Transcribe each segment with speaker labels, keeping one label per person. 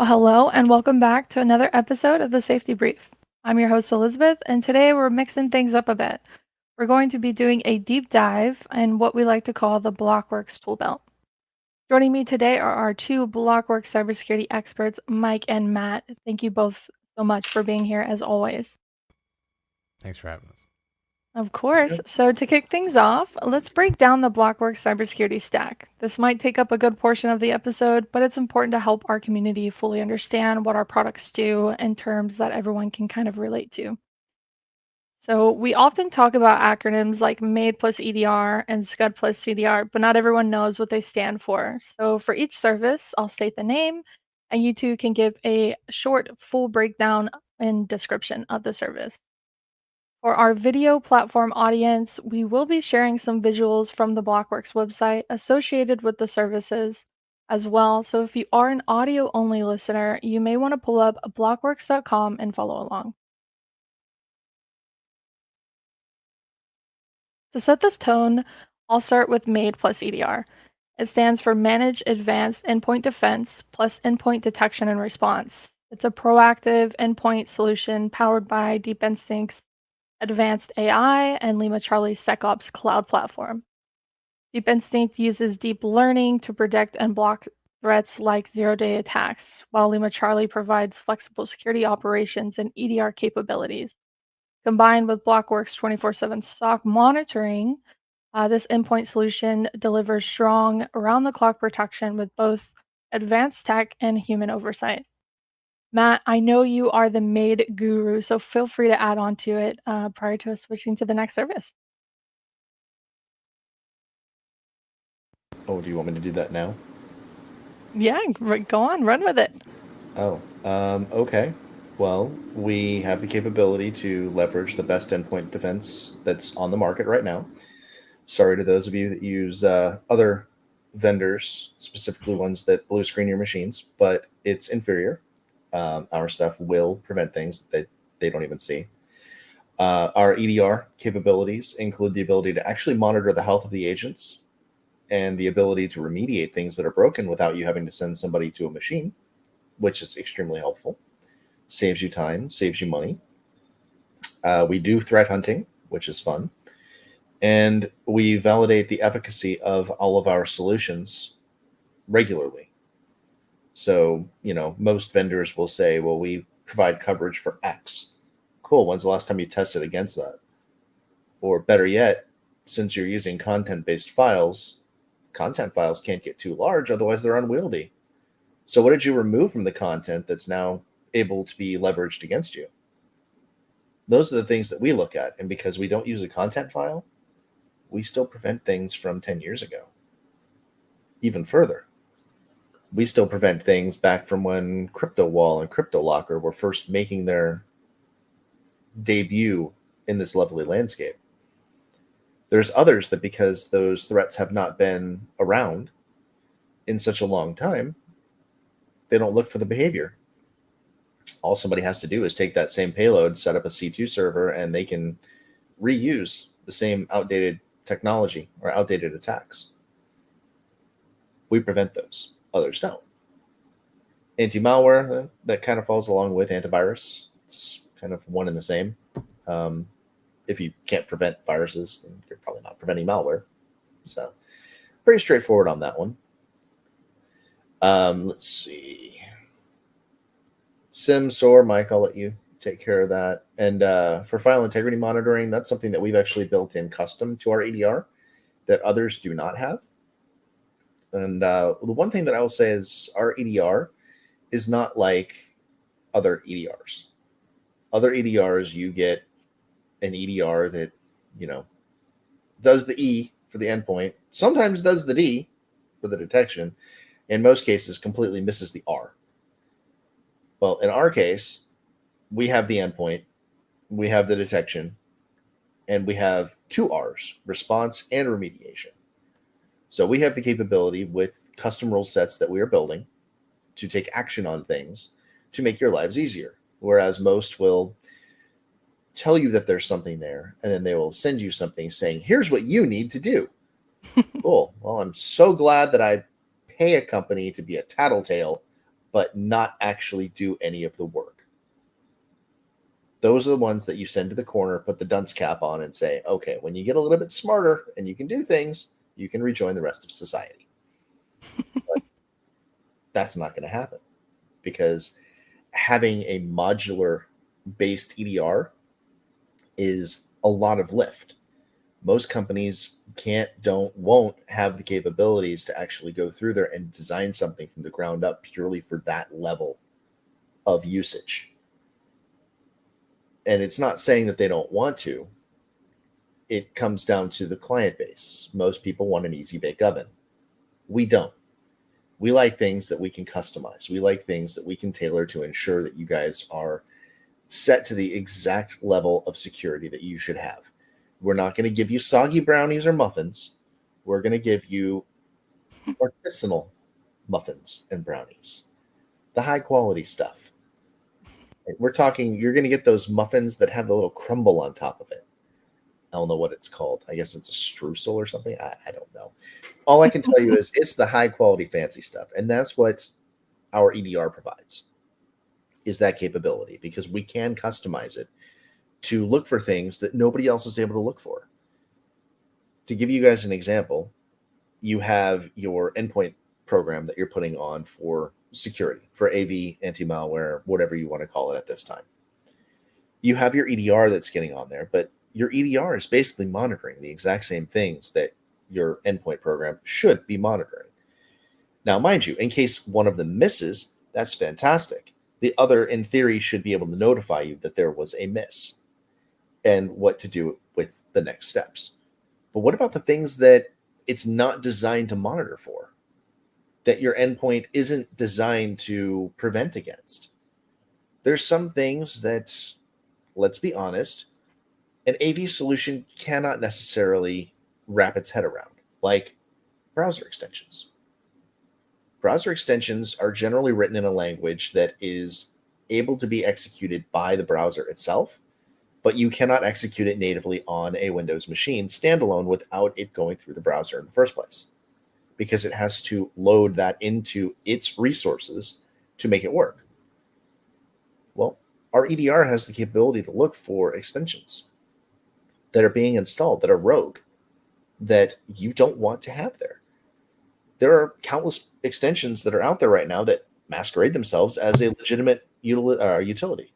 Speaker 1: Well, hello and welcome back to another episode of the Safety Brief. I'm your host, Elizabeth, and today we're mixing things up a bit. We're going to be doing a deep dive in what we like to call the BLOKWORX Toolbelt. Joining me today are our two BLOKWORX cybersecurity experts, Mike and Matt. Thank you both so much for being here as always.
Speaker 2: Thanks for having us.
Speaker 1: Of course. So to kick things off, let's break down the BLOKWORX cybersecurity stack. This might take up a good portion of the episode, but it's important to help our community fully understand what our products do in terms that everyone can kind of relate to. So we often talk about acronyms like MADE plus EDR and SCUD plus CDR, but not everyone knows what they stand for. So for each service, I'll state the name, and you two can give a short, full breakdown and description of the service. For our video platform audience, we will be sharing some visuals from the BLOKWORX website associated with the services as well. So if you are an audio only listener, you may want to pull up blockworks.com and follow along. To set this tone, I'll start with MADE plus EDR. It stands for Manage Advanced Endpoint Defense plus Endpoint Detection and Response. It's a proactive endpoint solution powered by Deep Instinct's advanced AI and Lima Charlie's SecOps cloud platform. Deep Instinct uses deep learning to predict and block threats like zero-day attacks, while Lima Charlie provides flexible security operations and EDR capabilities. Combined with BLOKWORX 24/7 SOC monitoring, this endpoint solution delivers strong around-the-clock protection with both advanced tech and human oversight. Matt, I know you are the MADE guru, so feel free to add on to it prior to us switching to the next service.
Speaker 3: Oh, do you want me to do that now?
Speaker 1: Yeah, go on, run with it.
Speaker 3: Oh, okay. Well, we have the capability to leverage the best endpoint defense that's on the market right now. Sorry to those of you that use other vendors, specifically ones that blue screen your machines, but it's inferior. Our stuff will prevent things that they don't even see. Our EDR capabilities include the ability to actually monitor the health of the agents and the ability to remediate things that are broken without you having to send somebody to a machine, which is extremely helpful. Saves you time, saves you money. We do threat hunting, which is fun. And we validate the efficacy of all of our solutions regularly. So, most vendors will say, well, we provide coverage for X. Cool. When's the last time you tested against that? Or better yet, since you're using content-based files, content files can't get too large, otherwise they're unwieldy. So what did you remove from the content that's now able to be leveraged against you? Those are the things that we look at. And because we don't use a content file, we still prevent things from 10 years ago. Even further, we still prevent things back from when CryptoWall and CryptoLocker were first making their debut in this lovely landscape. There's others that, because those threats have not been around in such a long time, they don't look for the behavior. All somebody has to do is take that same payload, set up a C2 server, and they can reuse the same outdated technology or outdated attacks. We prevent those. Others don't. Anti-malware, that kind of falls along with antivirus. It's kind of one and the same. If you can't prevent viruses, then you're probably not preventing malware. So pretty straightforward on that one. Let's see. SIM/SOAR, Mike, I'll let you take care of that. And for file integrity monitoring, that's something that we've actually built in custom to our EDR that others do not have. And the one thing that I will say is our EDR is not like other EDRs. Other EDRs, you get an EDR that, does the E for the endpoint, sometimes does the D for the detection, in most cases completely misses the R. Well, in our case, we have the endpoint, we have the detection, and we have two R's, response and remediation. So we have the capability with custom rule sets that we are building to take action on things to make your lives easier. Whereas most will tell you that there's something there, and then they will send you something saying, here's what you need to do. Cool. Well, I'm so glad that I pay a company to be a tattletale but not actually do any of the work. Those are the ones that you send to the corner, put the dunce cap on, and say, okay, when you get a little bit smarter and you can do things, you can rejoin the rest of society. But that's not going to happen, because having a modular based EDR is a lot of lift. Most companies won't have the capabilities to actually go through there and design something from the ground up purely for that level of usage. And it's not saying that they don't want to. It comes down to the client base. Most people want an easy bake oven. We don't. We like things that we can customize. We like things that we can tailor to ensure that you guys are set to the exact level of security that you should have. We're not going to give you soggy brownies or muffins. We're going to give you artisanal muffins and brownies, the high quality stuff. We're talking, you're going to get those muffins that have the little crumble on top of it. I don't know what it's called. I guess it's a streusel or something. I don't know. All I can tell you is it's the high quality fancy stuff. And that's what our EDR provides, is that capability, because we can customize it to look for things that nobody else is able to look for. To give you guys an example, you have your endpoint program that you're putting on for security, for AV, anti-malware, whatever you want to call it at this time. You have your EDR that's getting on there, but your EDR is basically monitoring the exact same things that your endpoint program should be monitoring. Now, mind you, in case one of them misses, that's fantastic. The other, in theory, should be able to notify you that there was a miss and what to do with the next steps. But what about the things that it's not designed to monitor for, that your endpoint isn't designed to prevent against? There's some things that, let's be honest, an AV solution cannot necessarily wrap its head around, like browser extensions. Browser extensions are generally written in a language that is able to be executed by the browser itself, but you cannot execute it natively on a Windows machine standalone without it going through the browser in the first place, because it has to load that into its resources to make it work. Well, our EDR has the capability to look for extensions that are being installed that are rogue, that you don't want to have there. There are countless extensions that are out there right now that masquerade themselves as a legitimate utility,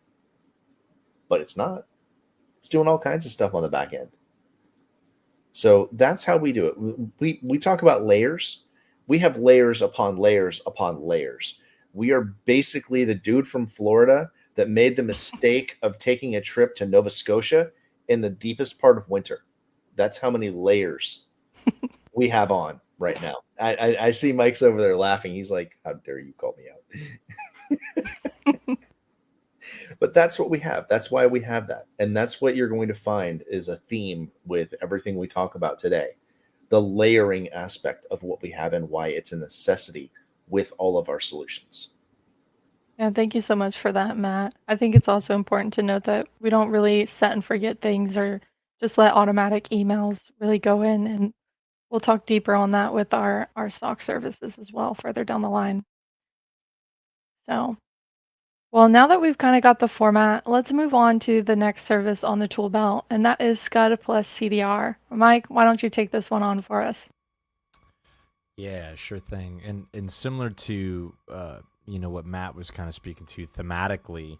Speaker 3: but it's not. It's doing all kinds of stuff on the back end. So that's how we do it. We talk about layers. We have layers upon layers upon layers. We are basically the dude from Florida that made the mistake of taking a trip to Nova Scotia in the deepest part of winter. That's how many layers we have on right now. I see Mike's over there laughing. He's like, how dare you call me out? But that's what we have. That's why we have that. And that's what you're going to find is a theme with everything we talk about today. The layering aspect of what we have and why it's a necessity with all of our solutions.
Speaker 1: Yeah, thank you so much for that, Matt. I think it's also important to note that we don't really set and forget things or just let automatic emails really go in. And we'll talk deeper on that with our SOC services as well further down the line. So, well, now that we've kind of got the format, let's move on to the next service on the tool belt, and that is SCUD plus CDR. Mike, why don't you take this one on for us?
Speaker 2: Yeah, sure thing. And similar to what Matt was kind of speaking to thematically,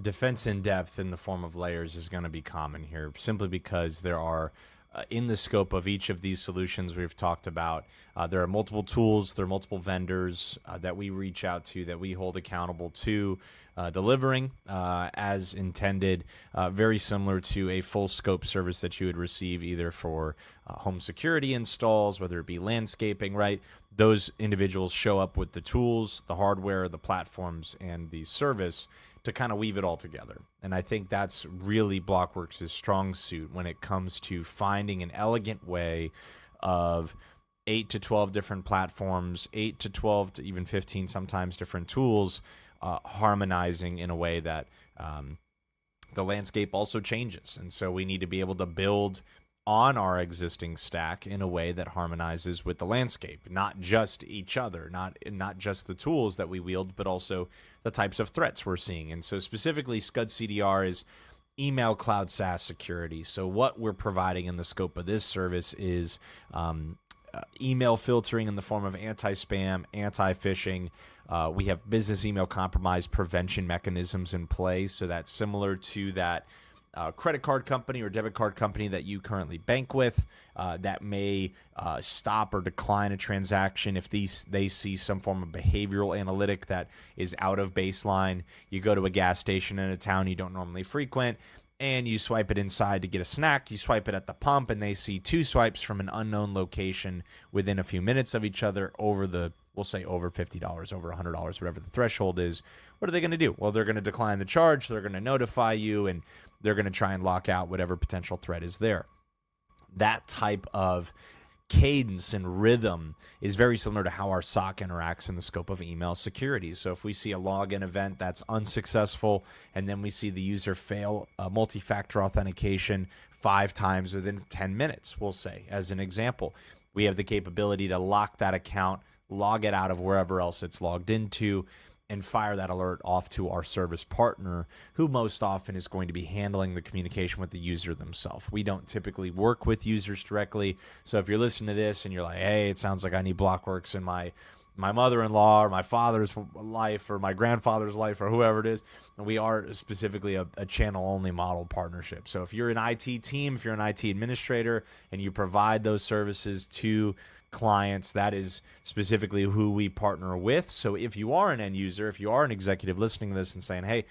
Speaker 2: defense in depth in the form of layers is going to be common here, simply because there are in the scope of each of these solutions we've talked about, there are multiple tools, there are multiple vendors that we reach out to, that we hold accountable to delivering as intended, very similar to a full scope service that you would receive either for home security installs, whether it be landscaping, right? Those individuals show up with the tools, the hardware, the platforms, and the service to kind of weave it all together. And I think that's really BLOKWORX's strong suit when it comes to finding an elegant way of 8 to 12 different platforms, 8 to 12 to even 15 sometimes different tools, harmonizing in a way that the landscape also changes. And so we need to be able to build on our existing stack in a way that harmonizes with the landscape, not just each other, not just the tools that we wield, but also the types of threats we're seeing. And so specifically, Scud CDR is email cloud SaaS security. So what we're providing in the scope of this service is email filtering in the form of anti-spam, anti-phishing. We have business email compromise prevention mechanisms in place. So that's similar to that credit card company or debit card company that you currently bank with that may stop or decline a transaction if they see some form of behavioral analytic that is out of baseline. You go to a gas station in a town you don't normally frequent, and you swipe it inside to get a snack. You swipe it at the pump, and they see 2 swipes from an unknown location within a few minutes of each other we'll say over $50, over $100, whatever the threshold is. What are they going to do? Well, they're going to decline the charge. They're going to notify you, and they're going to try and lock out whatever potential threat is there. That type of cadence and rhythm is very similar to how our SOC interacts in the scope of email security. So if we see a login event that's unsuccessful, and then we see the user fail multi-factor authentication 5 times within 10 minutes, we'll say, as an example, we have the capability to lock that account, log it out of wherever else it's logged into, and fire that alert off to our service partner, who most often is going to be handling the communication with the user themselves. We don't typically work with users directly. So if you're listening to this and you're like, hey, it sounds like I need BLOKWORX in my mother-in-law or my father's life or my grandfather's life or whoever it is, and we are specifically a channel-only model partnership. So if you're an IT team, if you're an IT administrator, and you provide those services to clients, that is specifically who we partner with. So if you are an end user, if you are an executive listening to this and saying, hey,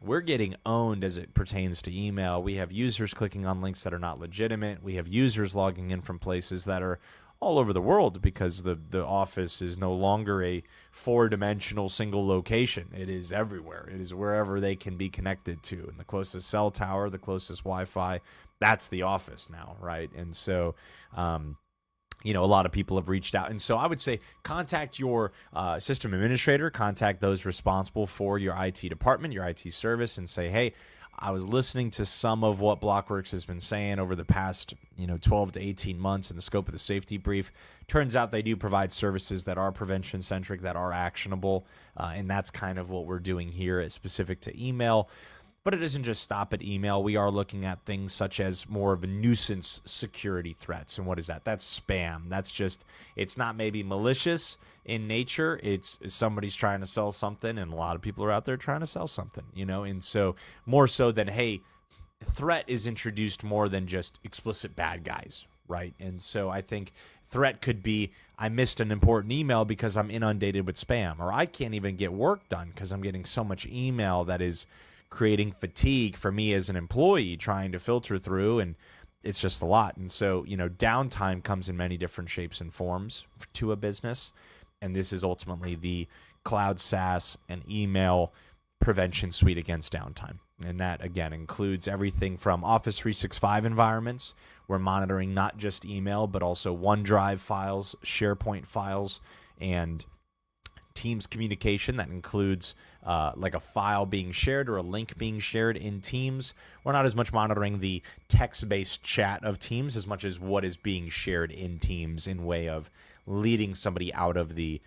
Speaker 2: we're getting owned as it pertains to email, we have users clicking on links that are not legitimate, we have users logging in from places that are all over the world, because the office is no longer a 4-dimensional single location. It is everywhere. It is wherever they can be connected to. And the closest cell tower, the closest Wi-Fi, that's the office now, right? And so a lot of people have reached out. And so I would say contact your system administrator, contact those responsible for your IT department, your IT service, and say, hey, I was listening to some of what BLOKWORX has been saying over the past 12 to 18 months in the scope of the safety brief. Turns out they do provide services that are prevention-centric, that are actionable, and that's kind of what we're doing here. It's specific to email. But it doesn't just stop at email. We are looking at things such as more of a nuisance security threats. And what is that? That's spam. That's just, it's not maybe malicious in nature. It's somebody's trying to sell something, and a lot of people are out there trying to sell something, And so more so than, hey, threat is introduced more than just explicit bad guys, right? And so I think threat could be, I missed an important email because I'm inundated with spam, or I can't even get work done because I'm getting so much email that is creating fatigue for me as an employee trying to filter through, and it's just a lot. And so, downtime comes in many different shapes and forms to a business, and this is ultimately the cloud SaaS and email prevention suite against downtime. And that, again, includes everything from Office 365 environments. We're monitoring not just email, but also OneDrive files, SharePoint files, and Teams communication. That includes like a file being shared or a link being shared in Teams. We're not as much monitoring the text-based chat of Teams as much as what is being shared in Teams in way of leading somebody out of the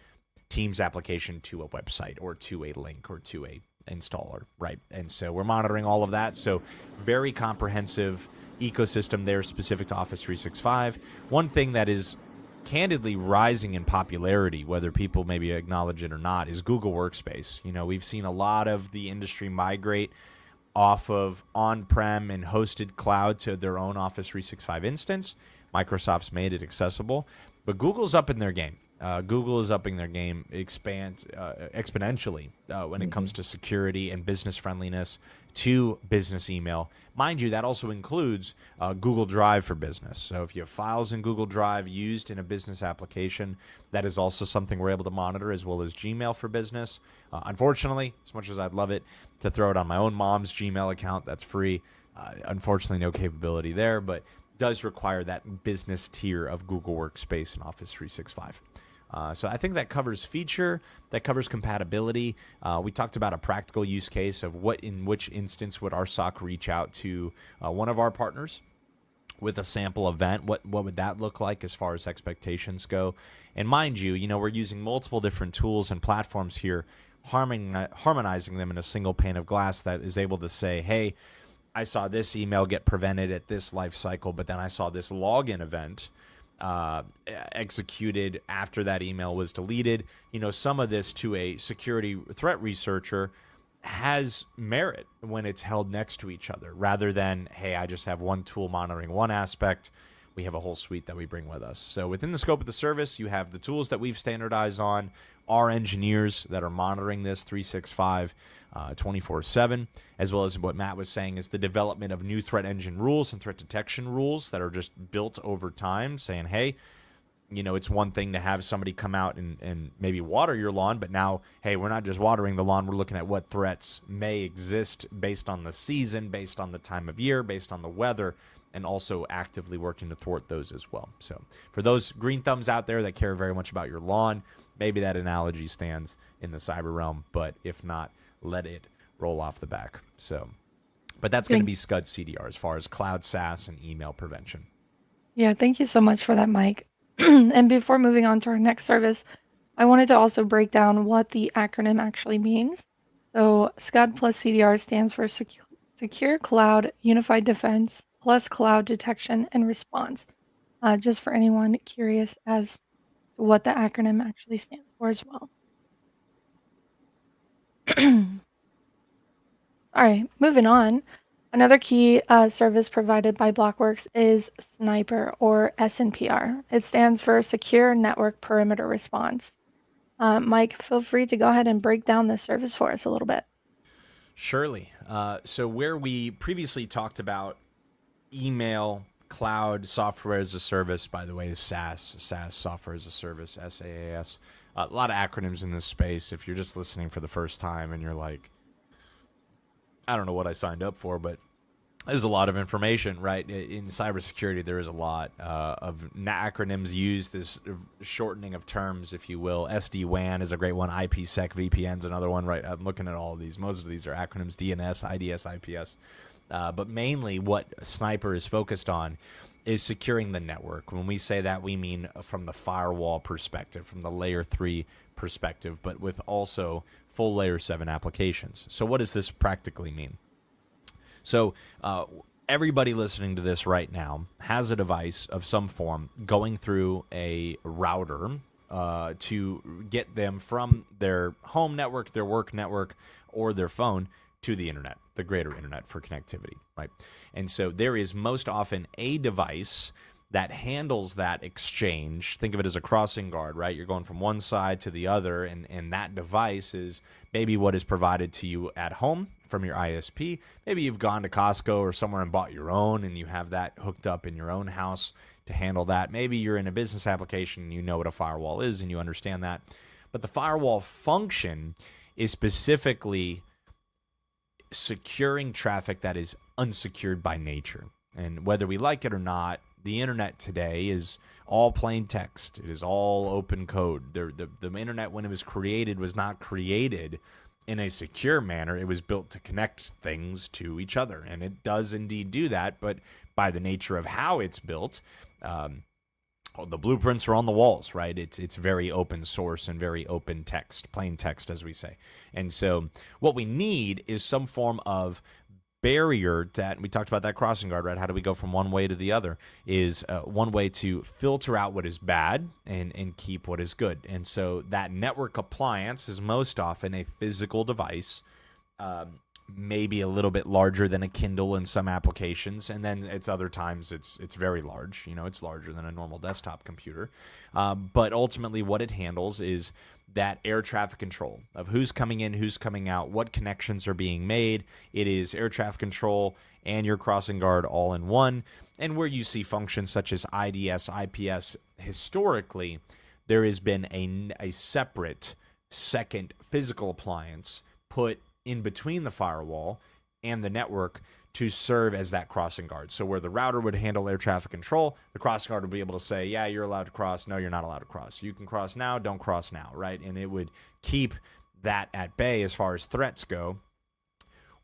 Speaker 2: Teams application to a website or to a link or to a installer, right? And so we're monitoring all of that. So very comprehensive ecosystem there specific to Office 365. One thing that is candidly rising in popularity, whether people maybe acknowledge it or not, is Google Workspace. We've seen a lot of the industry migrate off of on-prem and hosted cloud to their own Office 365 instance. Microsoft's made it accessible, but Google's up in their game. Google is upping their game exponentially when it comes to security and business friendliness to business email. Mind you, that also includes Google Drive for business. So if you have files in Google Drive used in a business application, that is also something we're able to monitor, as well as Gmail for business. Unfortunately, as much as I'd love it to throw it on my own mom's Gmail account, that's free. Unfortunately, no capability there, but does require that business tier of Google Workspace and Office 365. So I think that covers feature, that covers compatibility. We talked about a practical use case of in which instance would our SOC reach out to one of our partners with a sample event, what would that look like as far as expectations go? And mind you, we're using multiple different tools and platforms here, harmonizing them in a single pane of glass that is able to say, hey, I saw this email get prevented at this life cycle, but then I saw this login event executed after that email was deleted. Some of this to a security threat researcher has merit when it's held next to each other, rather than, hey, I just have one tool monitoring one aspect. We have a whole suite that we bring with us. So within the scope of the service, you have the tools that we've standardized on, our engineers that are monitoring this 365, 24/7, as well as what Matt was saying is the development of new threat engine rules and threat detection rules that are just built over time, saying, hey, it's one thing to have somebody come out and maybe water your lawn, but now, hey, we're not just watering the lawn, we're looking at what threats may exist based on the season, based on the time of year, based on the weather, and also actively working to thwart those as well. So for those green thumbs out there that care very much about your lawn, maybe that analogy stands in the cyber realm, but if not, let it roll off the back. So, but that's going to be Scud CDR as far as cloud SaaS and email prevention.
Speaker 1: Yeah, thank you so much for that, Mike. And before moving on to our next service, I wanted to also break down what the acronym actually means. So SCUD plus CDR stands for Secure Cloud Unified Defense plus Cloud Detection and Response. Just for anyone curious as to what the acronym actually stands for as well. All right, moving on. Another key service provided by BLOKWORX is Sniper, or SNPR. It stands for Secure Network Perimeter Response. Mike, feel free to go ahead and break down this service for us a little bit.
Speaker 2: Surely. So where we previously talked about email, cloud, software as a service, by the way, is SaaS, software as a service, SaaS. A lot of acronyms in this space. If you're just listening for the first time and you're like, I don't know what I signed up for, but there's a lot of information, right? In cybersecurity, there is a lot of acronyms used, this shortening of terms, if you will. SD-WAN is a great one. IPsec, VPN is another one, right? I'm looking at all of these. Most of these are acronyms, DNS, IDS, IPS. But mainly what Sniper is focused on is securing the network. When we say that, we mean from the firewall perspective, from the layer 3 perspective, but with also full layer 7 applications. So what does this practically mean? So everybody listening to this right now has a device of some form going through a router to get them from their home network, their work network, or their phone to the internet, the greater internet for connectivity, right? And so there is most often a device that handles that exchange. Think of it as a crossing guard, right? You're going from one side to the other, and that device is maybe what is provided to you at home from your ISP. Maybe you've gone to Costco or somewhere and bought your own, and you have that hooked up in your own house to handle that. Maybe you're in a business application and you know what a firewall is and you understand that. But the firewall function is specifically securing traffic that is unsecured by nature. And whether we like it or not, the internet today is all plain text. It is all open code. The internet, when it was created, was not created in a secure manner. It was built to connect things to each other. And it does indeed do that, but by the nature of how it's built, the blueprints are on the walls, right? It's very open source and very open text, plain text, as we say. And so what we need is some form of barrier that, we talked about that crossing guard, right? How do we go from one way to the other? Is one way to filter out what is bad and keep what is good. And so that network appliance is most often a physical device, maybe a little bit larger than a Kindle in some applications, and then it's other times it's very large. It's larger than a normal desktop computer. But ultimately what it handles is that air traffic control of who's coming in, who's coming out, what connections are being made. It is air traffic control and your crossing guard all in one. And where you see functions such as IDS, IPS, historically, there has been a separate second physical appliance put in between the firewall and the network to serve as that crossing guard. So where the router would handle air traffic control, the crossing guard would be able to say, yeah, you're allowed to cross. No, you're not allowed to cross. You can cross now, don't cross now, right? And it would keep that at bay as far as threats go.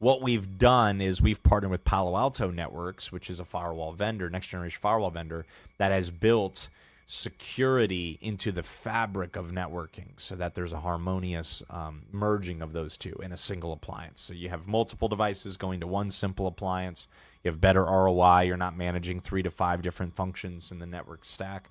Speaker 2: what we've done is we've partnered with Palo Alto Networks, which is a firewall vendor, next generation firewall vendor, that has built security into the fabric of networking so that there's a harmonious merging of those two in a single appliance. So you have multiple devices going to one simple appliance. You have better ROI. You're not managing 3 to 5 different functions in the network stack.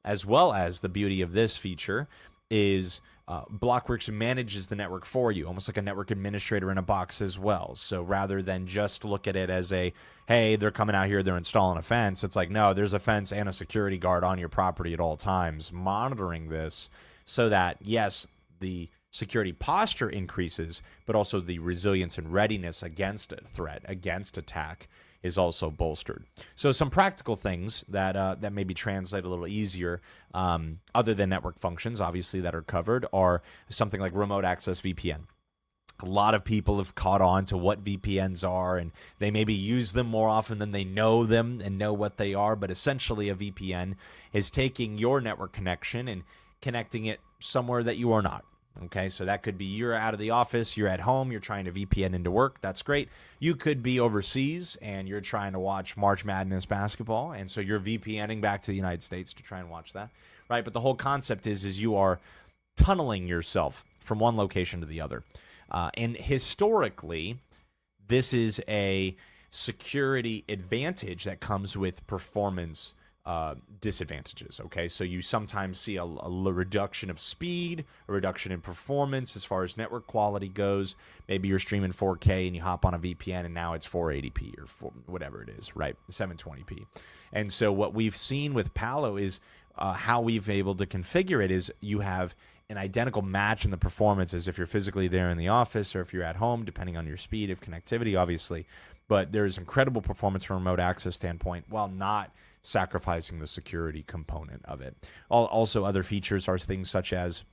Speaker 2: As well as the beauty of this feature is BLOKWORX manages the network for you, almost like a network administrator in a box as well. So rather than just look at it as a, hey, they're coming out here, they're installing a fence, it's like, no, there's a fence and a security guard on your property at all times, monitoring this so that, yes, the security posture increases, but also the resilience and readiness against a threat, against attack, is also bolstered. So some practical things that that maybe translate a little easier, other than network functions, obviously, that are covered, are something like remote access VPN. A lot of people have caught on to what VPNs are, and they maybe use them more often than they know them and know what they are. But essentially, a VPN is taking your network connection and connecting it somewhere that you are not. Okay, so that could be you're out of the office, you're at home, you're trying to VPN into work. That's great. You could be overseas and you're trying to watch March Madness basketball, and so you're VPNing back to the United States to try and watch that, right? But the whole concept is you are tunneling yourself from one location to the other. And historically, this is a security advantage that comes with performance disadvantages. Okay, so you sometimes see a reduction of speed, a reduction in performance as far as network quality goes. Maybe you're streaming 4K and you hop on a VPN and now it's 480p or whatever it is, right? 720p. And so what we've seen with Palo is how we've been able to configure it is you have an identical match in the performance as if you're physically there in the office or if you're at home, depending on your speed of connectivity, obviously. But there's incredible performance from a remote access standpoint while not sacrificing the security component of it. Also, other features are things such as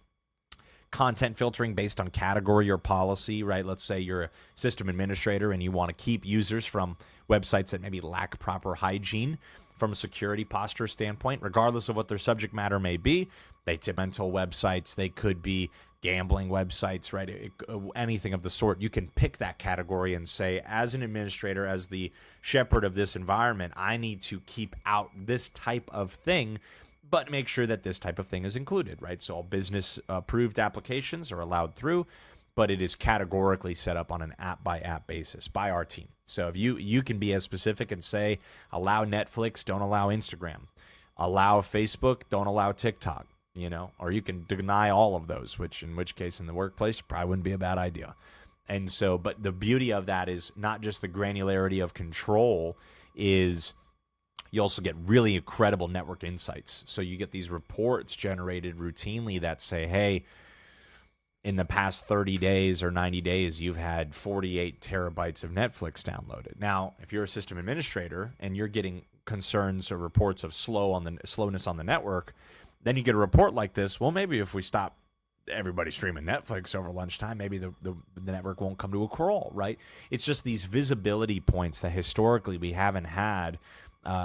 Speaker 2: content filtering based on category or policy, right? Let's say you're a system administrator and you want to keep users from websites that maybe lack proper hygiene from a security posture standpoint, regardless of what their subject matter may be. They tip mental websites, they could be gambling websites, right? Anything of the sort. You can pick that category and say, as an administrator, as the shepherd of this environment, I need to keep out this type of thing, but make sure that this type of thing is included, right? So all business approved applications are allowed through, but it is categorically set up on an app by app basis by our team. So if you can be as specific and say, allow Netflix, don't allow Instagram, allow Facebook, don't allow TikTok, you know, or you can deny all of those, which in which case in the workplace probably wouldn't be a bad idea. And so, but the beauty of that is not just the granularity of control, is you also get really incredible network insights. So you get these reports generated routinely that say, hey, in the past 30 days or 90 days, you've had 48 terabytes of Netflix downloaded. Now, if you're a system administrator and you're getting concerns or reports of slowness on the network, then you get a report like this. Well, maybe if we stop everybody streaming Netflix over lunchtime, maybe the network won't come to a crawl, right? It's just these visibility points that historically we haven't had,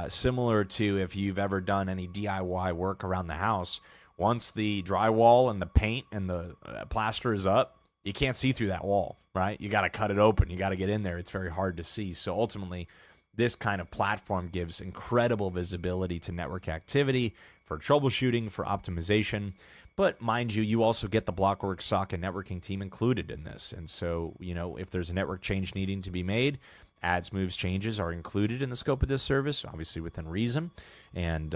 Speaker 2: similar to if you've ever done any DIY work around the house. Once the drywall and the paint and the plaster is up, you can't see through that wall, right? You got to cut it open. You got to get in there. It's very hard to see. So ultimately, this kind of platform gives incredible visibility to network activity for troubleshooting, for optimization. But mind you, you also get the BLOKWORX SOC and networking team included in this. And so, you know, if there's a network change needing to be made, adds, moves, changes are included in the scope of this service, obviously within reason. And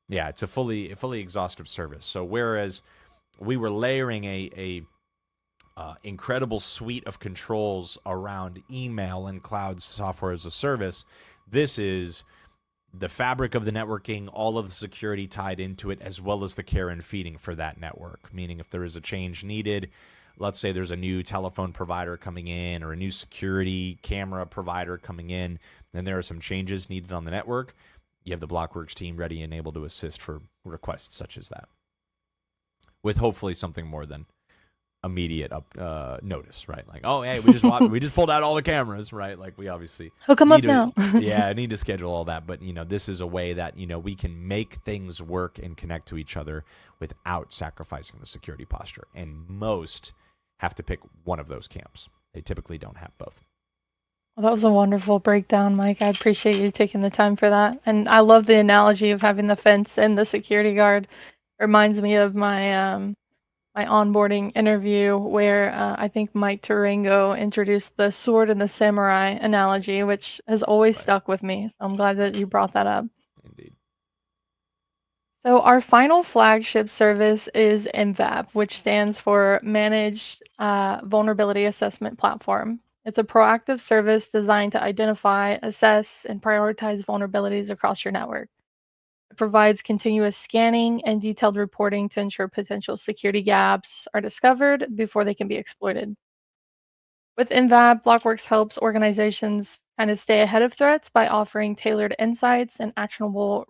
Speaker 2: yeah, it's a fully exhaustive service. So whereas we were layering a incredible suite of controls around email and cloud software as a service, this is the fabric of the networking, all of the security tied into it, as well as the care and feeding for that network. Meaning if there is a change needed, let's say there's a new telephone provider coming in or a new security camera provider coming in, and there are some changes needed on the network, you have the BLOKWORX team ready and able to assist for requests such as that, with hopefully something more than immediate notice, right? Like, oh, hey, we just pulled out all the cameras, right? Like, we obviously
Speaker 1: Hook 'em up now.
Speaker 2: Yeah, I need to schedule all that, but you know, this is a way that, you know, we can make things work and connect to each other without sacrificing the security posture. And most have to pick one of those camps. They typically don't have both.
Speaker 1: Well, that was a wonderful breakdown, Mike. I appreciate you taking the time for that. And I love the analogy of having the fence and the security guard. Reminds me of my onboarding interview where I think Mike Tarango introduced the sword and the samurai analogy, which has always
Speaker 2: Right.
Speaker 1: stuck with me. So I'm glad that you brought that up.
Speaker 2: Indeed.
Speaker 1: So our final flagship service is MVAP, which stands for Managed Vulnerability Assessment Platform. It's a proactive service designed to identify, assess, and prioritize vulnerabilities across your network. It provides continuous scanning and detailed reporting to ensure potential security gaps are discovered before they can be exploited. With MVAP, BLOKWORX helps organizations kind of stay ahead of threats by offering tailored insights and actionable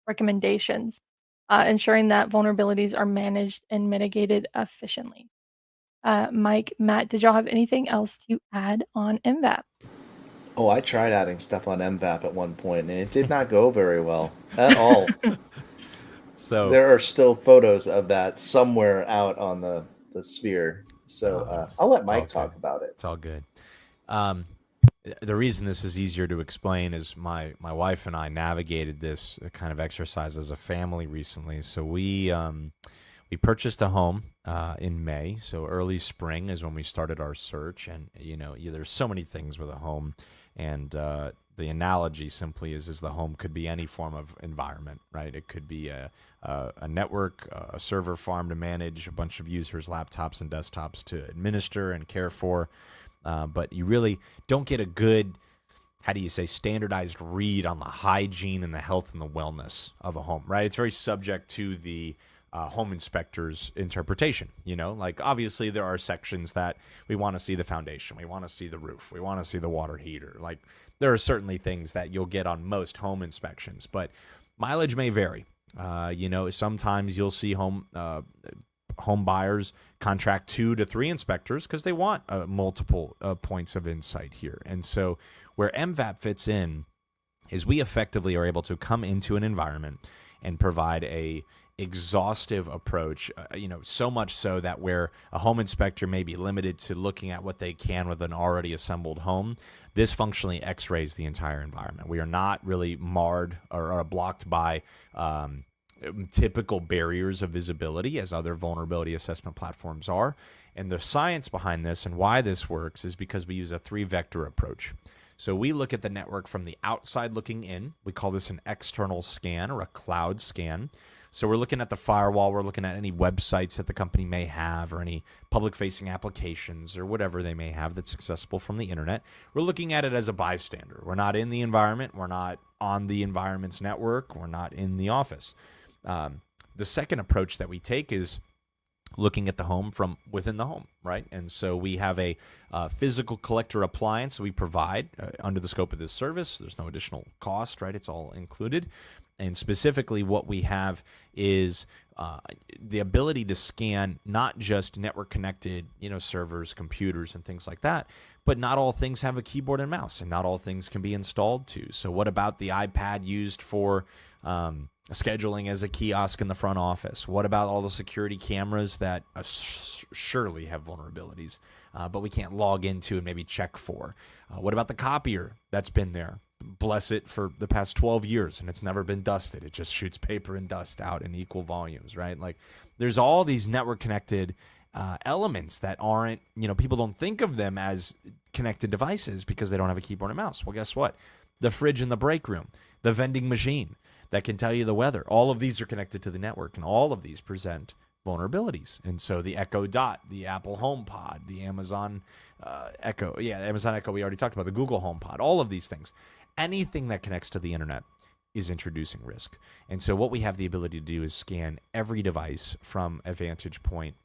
Speaker 1: recommendations, ensuring that vulnerabilities are managed and mitigated efficiently. Mike, Matt, did y'all have anything else to add on MVAP?
Speaker 3: Oh, I tried adding stuff on MVAP at one point, and it did not go very well at all.
Speaker 2: So,
Speaker 3: There are still photos of that somewhere out on the sphere. So I'll let
Speaker 2: it's all
Speaker 3: Mike
Speaker 2: good.
Speaker 3: talk about it.
Speaker 2: It's all good. Um, the reason this is easier to explain is my wife and I navigated this kind of exercise as a family recently. So we purchased a home in May, so early spring is when we started our search. And there's so many things with a home, and the analogy simply is the home could be any form of environment, right? It could be a network, a server farm to manage, a bunch of users, laptops and desktops to administer and care for. But you really don't get a good, how do you say, standardized read on the hygiene and the health and the wellness of a home, right? It's very subject to the home inspector's interpretation. Like obviously there are sections that we want to see the foundation, we want to see the roof, we want to see the water heater. Like there are certainly things that you'll get on most home inspections, but mileage may vary. Sometimes you'll see home buyers contract 2 to 3 inspectors because they want multiple points of insight here. And so where MVAP fits in is we effectively are able to come into an environment and provide a exhaustive approach, so much so that where a home inspector may be limited to looking at what they can with an already assembled home, this functionally x-rays the entire environment. We are not really marred or blocked by typical barriers of visibility as other vulnerability assessment platforms are. And the science behind this and why this works is because we use a 3-vector approach. So we look at the network from the outside looking in. We call this an external scan or a cloud scan. So we're looking at the firewall, we're looking at any websites that the company may have or any public-facing applications or whatever they may have that's accessible from the internet. We're looking at it as a bystander. We're not in the environment, we're not on the environment's network, we're not in the office. The second approach that we take is looking at the home from within the home, right? And so we have a physical collector appliance we provide under the scope of this service. There's no additional cost, right? It's all included. And specifically what we have is the ability to scan not just network connected, servers, computers, and things like that, but not all things have a keyboard and mouse, and not all things can be installed too. So what about the iPad used for scheduling as a kiosk in the front office? What about all the security cameras that surely have vulnerabilities, but we can't log into and maybe check for? What about the copier that's been there, bless it, for the past 12 years and it's never been dusted? It just shoots paper and dust out in equal volumes, right? Like there's all these network connected elements that aren't, people don't think of them as connected devices because they don't have a keyboard and mouse. Well, guess what? The fridge in the break room, the vending machine that can tell you the weather, all of these are connected to the network, and all of these present vulnerabilities. And so the Echo Dot, the Apple HomePod, the Amazon Amazon Echo we already talked about, the Google HomePod, all of these things, anything that connects to the internet is introducing risk. And so what we have the ability to do is scan every device from a vantage point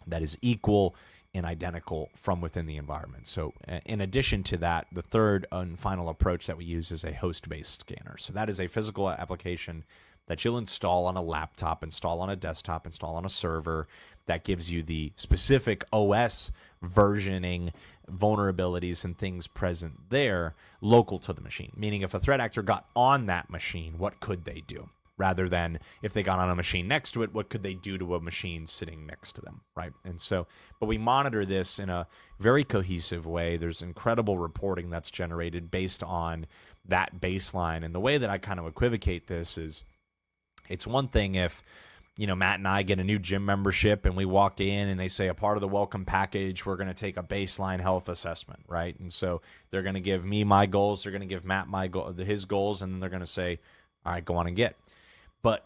Speaker 2: that is equal and identical from within the environment. So in addition to that, the third and final approach that we use is a host-based scanner. So that is a physical application that you'll install on a laptop, install on a desktop, install on a server that gives you the specific OS versioning, vulnerabilities, and things present there local to the machine. Meaning if a threat actor got on that machine, what could they do? rather than if they got on a machine next to it, what could they do to a machine sitting next to them, right? And so, but we monitor this in a very cohesive way. There's incredible reporting that's generated based on that baseline. And the way that I kind of equivocate this is, it's one thing if, Matt and I get a new gym membership and we walk in and they say a part of the welcome package, we're going to take a baseline health assessment, right? And so they're going to give me my goals, they're going to give Matt his goals, and then they're going to say, all right, go on and get. But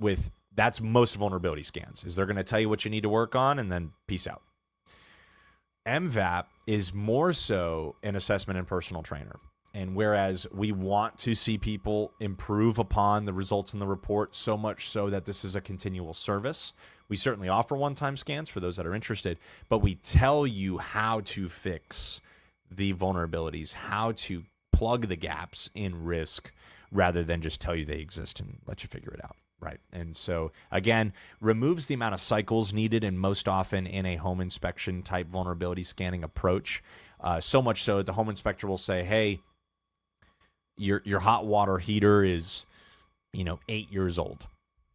Speaker 2: that's most vulnerability scans, is they're going to tell you what you need to work on and then peace out. MVAP is more so an assessment and personal trainer. And whereas we want to see people improve upon the results in the report, so much so that this is a continual service, we certainly offer one-time scans for those that are interested, but we tell you how to fix the vulnerabilities, how to plug the gaps in risk, rather than just tell you they exist and let you figure it out, right? And so, again, removes the amount of cycles needed, and most often in a home inspection type vulnerability scanning approach, so much so that the home inspector will say, hey, your hot water heater is 8 years old.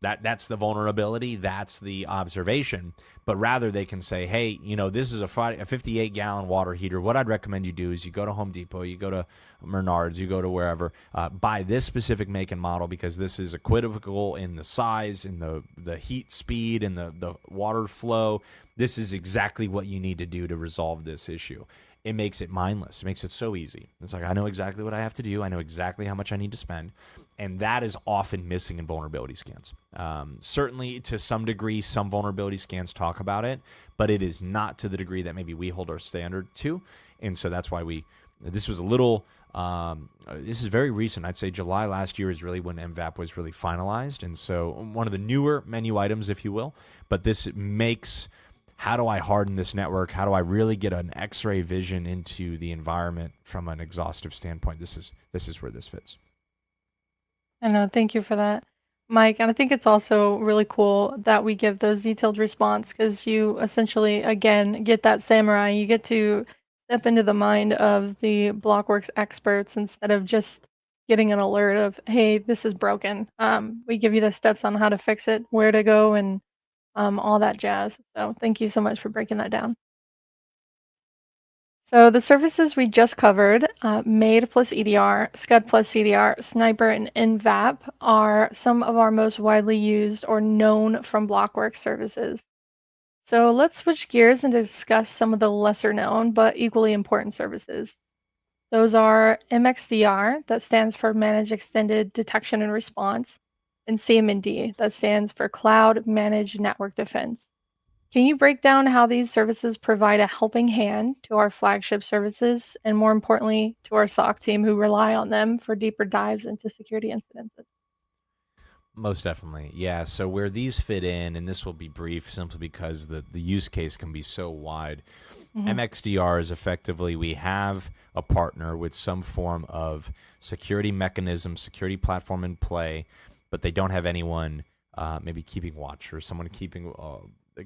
Speaker 2: That's the vulnerability, that's the observation. But rather they can say, hey, this is a 58-gallon water heater. What I'd recommend you do is you go to Home Depot, you go to Menards, you go to wherever, buy this specific make and model, because this is equivocal in the size, in the heat speed, and the water flow. This is exactly what you need to do to resolve this issue. It makes it mindless. It makes it so easy. It's like, I know exactly what I have to do. I know exactly how much I need to spend. And that is often missing in vulnerability scans. Certainly, to some degree, some vulnerability scans talk about it, but it is not to the degree that maybe we hold our standard to. And so that's why this was a little, this is very recent. I'd say July last year is really when MVAP was really finalized. And so one of the newer menu items, if you will, but this makes, how do I harden this network? How do I really get an X-ray vision into the environment from an exhaustive standpoint? This is where this fits.
Speaker 1: I know. Thank you for that, Mike. And I think it's also really cool that we give those detailed response, because you essentially, again, get that samurai. You get to step into the mind of the BLOKWORX experts instead of just getting an alert of, hey, this is broken. We give you the steps on how to fix it, where to go, and all that jazz. So thank you so much for breaking that down. So the services we just covered, MAID plus EDR, SCUD plus CDR, Sniper, and NVAP, are some of our most widely used or known from BLOKWORX services. So let's switch gears and discuss some of the lesser known but equally important services. Those are MXDR, that stands for Managed Extended Detection and Response, and CMND, that stands for Cloud Managed Network Defense. Can you break down how these services provide a helping hand to our flagship services, and more importantly, to our SOC team who rely on them for deeper dives into security incidents?
Speaker 2: Most definitely. Yeah. So where these fit in, and this will be brief simply because the use case can be so wide. MXDR is effectively, we have a partner with some form of security mechanism, security platform in play, but they don't have anyone maybe keeping watch, or someone keeping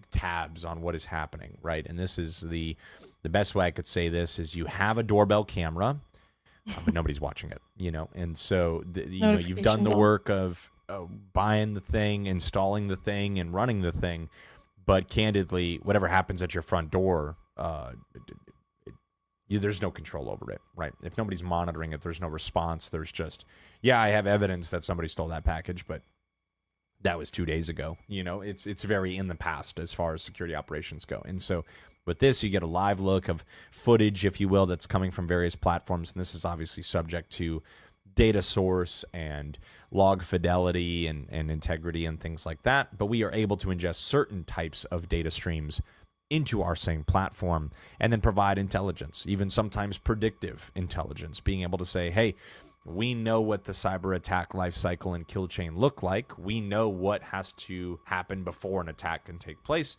Speaker 2: tabs on what is happening, right? And this is the best way I could say this is, you have a doorbell camera, but nobody's watching it, and so you've done the work of buying the thing, installing the thing, and running the thing, but candidly, whatever happens at your front door, there's no control over it, right? If nobody's monitoring it, there's no response. There's just, I have evidence that somebody stole that package, but that was 2 days ago. It's very in the past as far as security operations go. And so with this, you get a live look of footage, if you will, that's coming from various platforms. And this is obviously subject to data source and log fidelity and integrity and things like that. But we are able to ingest certain types of data streams into our same platform and then provide intelligence, even sometimes predictive intelligence, being able to say, hey, we know what the cyber attack lifecycle and kill chain look like. We know what has to happen before an attack can take place.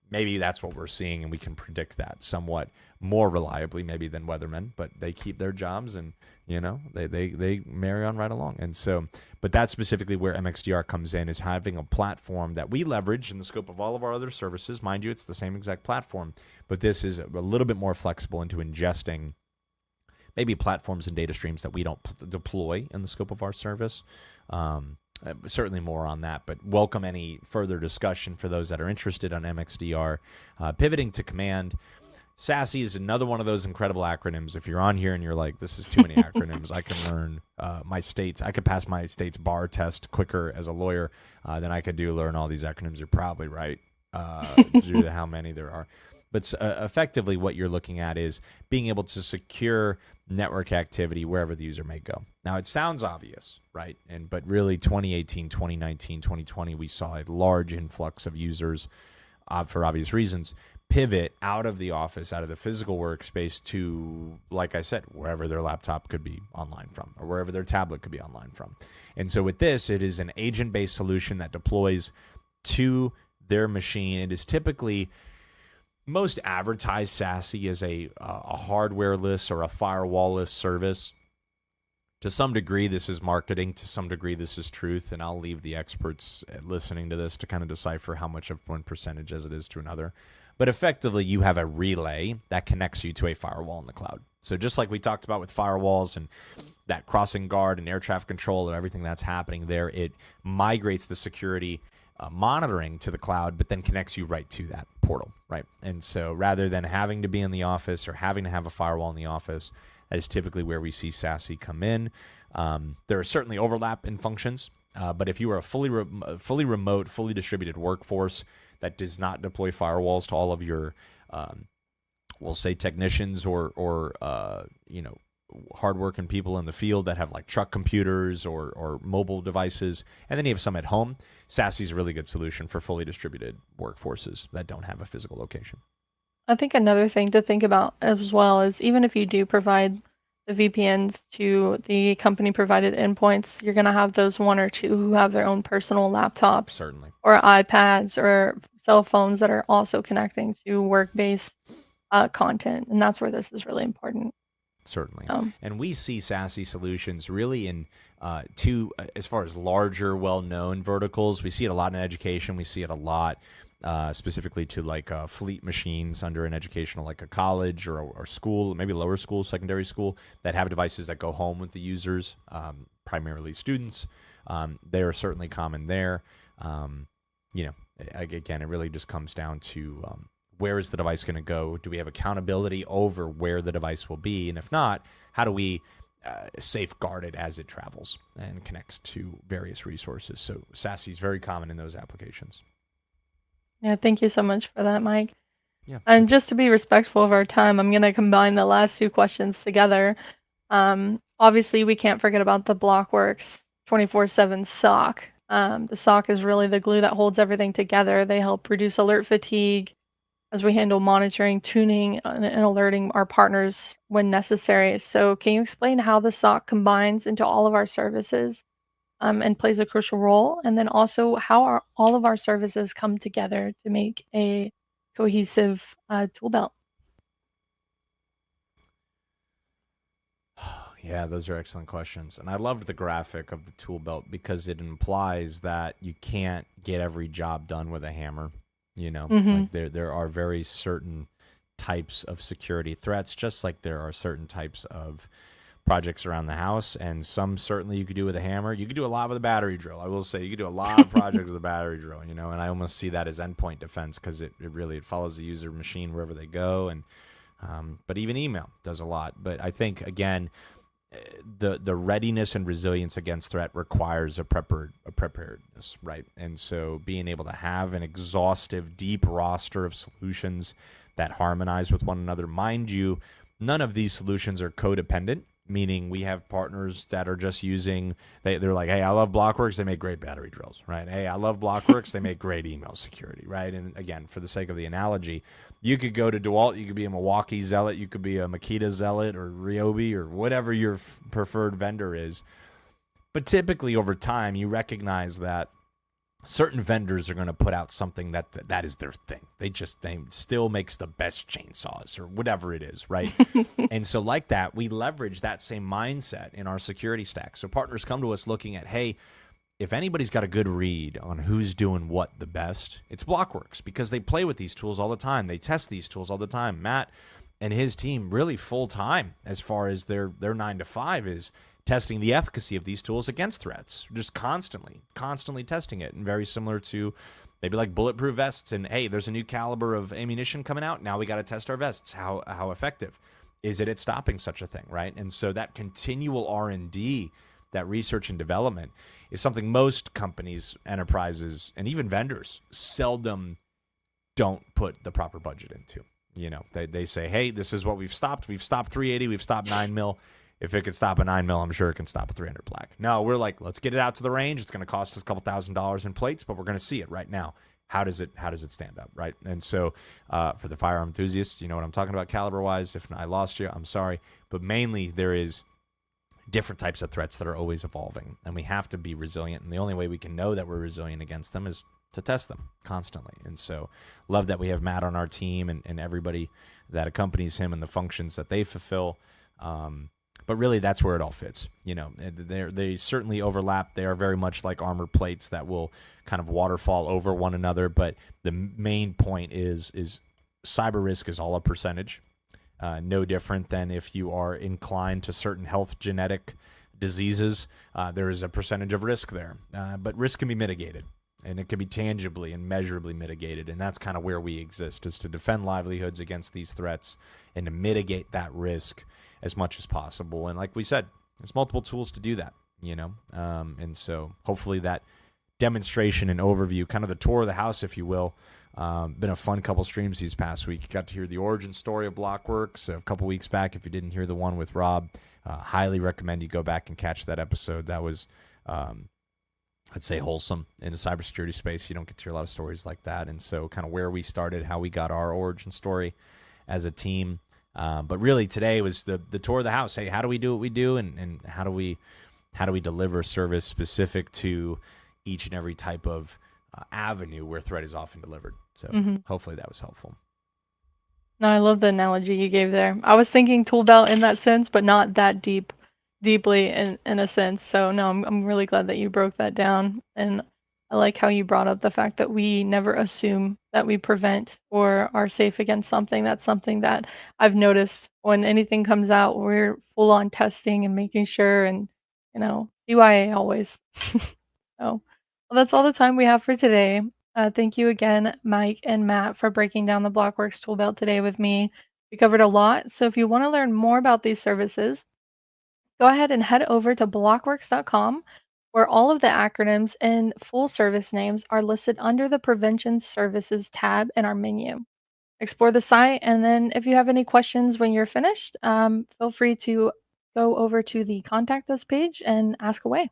Speaker 2: Maybe that's what we're seeing, and we can predict that somewhat more reliably maybe than weathermen, but they keep their jobs, and they marry on right along. And so, but that's specifically where MXDR comes in, is having a platform that we leverage in the scope of all of our other services. Mind you, it's the same exact platform, but this is a little bit more flexible into ingesting maybe platforms and data streams that we don't deploy in the scope of our service. certainly more on that, but welcome any further discussion for those that are interested on MXDR. Pivoting to command. SASE is another one of those incredible acronyms. If you're on here and you're like, this is too many acronyms, I can learn I could pass my state's bar test quicker as a lawyer than I could learn all these acronyms. You're probably right, due to how many there are. But effectively, what you're looking at is being able to secure network activity wherever the user may go. Now, it sounds obvious, right? But really, 2018, 2019, 2020, we saw a large influx of users, for obvious reasons, pivot out of the office, out of the physical workspace to, like I said, wherever their laptop could be online from, or wherever their tablet could be online from. And so with this, it is an agent-based solution that deploys to their machine. It is typically most advertised SASE as a hardware-less or a firewall-less service. To some degree, this is marketing. To some degree, this is truth. And I'll leave the experts listening to this to kind of decipher how much of one percentage as it is to another. But effectively, you have a relay that connects you to a firewall in the cloud. So just like we talked about with firewalls and that crossing guard and air traffic control and everything that's happening there, it migrates the security monitoring to the cloud, but then connects you right to that portal, right? And so rather than having to be in the office or having to have a firewall in the office, that is typically where we see SASE come in. There are certainly overlap in functions, but if you are a fully remote, fully distributed workforce that does not deploy firewalls to all of your, we'll say, technicians or hardworking people in the field that have like truck computers or mobile devices, and then you have some at home, SASE is a really good solution for fully distributed workforces that don't have a physical location.
Speaker 1: I think another thing to think about as well is even if you do provide the VPNs to the company provided endpoints, you're going to have those one or two who have their own personal laptops
Speaker 2: Certainly.
Speaker 1: or iPads or cell phones that are also connecting to work-based content. And that's where this is really important.
Speaker 2: Certainly. And we see SASE solutions really in two, as far as larger, well-known verticals. We see it a lot in education. We see it a lot specifically to like fleet machines under an educational, like a college or school, maybe lower school, secondary school, that have devices that go home with the users, primarily students. They are certainly common there. Again, it really just comes down to where is the device going to go? Do we have accountability over where the device will be? And if not, how do we safeguard it as it travels and connects to various resources? So SASE is very common in those applications.
Speaker 1: Yeah, thank you so much for that, Mike.
Speaker 2: Yeah.
Speaker 1: And just to be respectful of our time, I'm going to combine the last two questions together. Obviously, we can't forget about the BLOKWORX 24/7 SOC. The SOC is really the glue that holds everything together. They help reduce alert fatigue as we handle monitoring, tuning, and alerting our partners when necessary. So can you explain how the SOC combines into all of our services and plays a crucial role? And then also how all of our services come together to make a cohesive tool belt?
Speaker 2: Yeah, those are excellent questions. And I loved the graphic of the tool belt because it implies that you can't get every job done with a hammer. Like there are very certain types of security threats, just like there are certain types of projects around the house, and some certainly you could do with a hammer. You could do a lot with a battery drill. I will say you could do a lot of projects with a battery drill, and I almost see that as endpoint defense because it really follows the user machine wherever they go. And but even email does a lot. But I think, again, the readiness and resilience against threat requires a preparedness, right? And so being able to have an exhaustive, deep roster of solutions that harmonize with one another. Mind you, none of these solutions are codependent, meaning we have partners that are just using, they're like, hey, I love BLOKWORX, they make great battery drills, right? Hey, I love BLOKWORX, they make great email security, right? And again, for the sake of the analogy, you could go to DeWalt, you could be a Milwaukee zealot, you could be a Makita zealot or Ryobi or whatever your preferred vendor is. But typically over time, you recognize that certain vendors are going to put out something that is their thing. They still makes the best chainsaws or whatever it is, right? And so like that, we leverage that same mindset in our security stack. So partners come to us looking at, hey, if anybody's got a good read on who's doing what the best, it's BLOKWORX, because they play with these tools all the time. They test these tools all the time. Matt and his team really full time as far as their 9 to 5 is testing the efficacy of these tools against threats, just constantly testing it. And very similar to maybe like bulletproof vests, and hey, there's a new caliber of ammunition coming out. Now we got to test our vests. How effective is it at stopping such a thing, right? And so that continual R&D, that research and development, is something most companies, enterprises, and even vendors seldom don't put the proper budget into. You know, they say, hey, this is what we've stopped. We've stopped 380. We've stopped 9 mil. If it could stop a 9 mil, I'm sure it can stop a 300 black. No, we're like, let's get it out to the range. It's going to cost us a couple $1,000s in plates, but we're going to see it right now. How does it stand up, right? And so for the firearm enthusiasts, you know what I'm talking about caliber-wise. If I lost you, I'm sorry. But mainly there is different types of threats that are always evolving, and we have to be resilient. And the only way we can know that we're resilient against them is to test them constantly. And so love that we have Matt on our team and everybody that accompanies him and the functions that they fulfill. But really, that's where it all fits. You know, they certainly overlap. They are very much like armor plates that will kind of waterfall over one another. But the main point is cyber risk is all a percentage. No different than if you are inclined to certain health genetic diseases. There is a percentage of risk there. But risk can be mitigated. And it can be tangibly and measurably mitigated. And that's kind of where we exist, is to defend livelihoods against these threats and to mitigate that risk as much as possible. And like we said, there's multiple tools to do that, you know. And so hopefully that demonstration and overview, kind of the tour of the house, if you will, been a fun couple streams these past week. You got to hear the origin story of BLOKWORX a couple weeks back. If you didn't hear the one with Rob, highly recommend you go back and catch that episode. That was I'd say wholesome in the cybersecurity space. You don't get to hear a lot of stories like that. And so kind of where we started, how we got our origin story as a team. But really today was the tour of the house. Hey, how do we do what we do? And how do we deliver service specific to each and every type of avenue where threat is often delivered? So hopefully that was helpful.
Speaker 1: No, I love the analogy you gave there. I was thinking tool belt in that sense, but not that deeply in a sense. So no, I'm really glad that you broke that down. And I like how you brought up the fact that we never assume that we prevent or are safe against something. That's something that I've noticed when anything comes out, we're full on testing and making sure, and CYA always. So, well, that's all the time we have for today. Thank you again, Mike and Matt, for breaking down the BLOKWORX Toolbelt today with me. We covered a lot. So if you want to learn more about these services, go ahead and head over to blockworks.com, where all of the acronyms and full service names are listed under the Prevention Services tab in our menu. Explore the site, and then if you have any questions when you're finished, feel free to go over to the Contact Us page and ask away.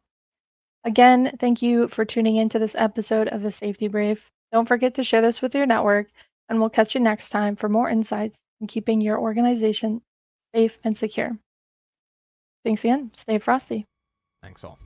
Speaker 1: Again, thank you for tuning into this episode of the Safety Brief. Don't forget to share this with your network, and we'll catch you next time for more insights in keeping your organization safe and secure. Thanks again. Stay frosty.
Speaker 2: Thanks all.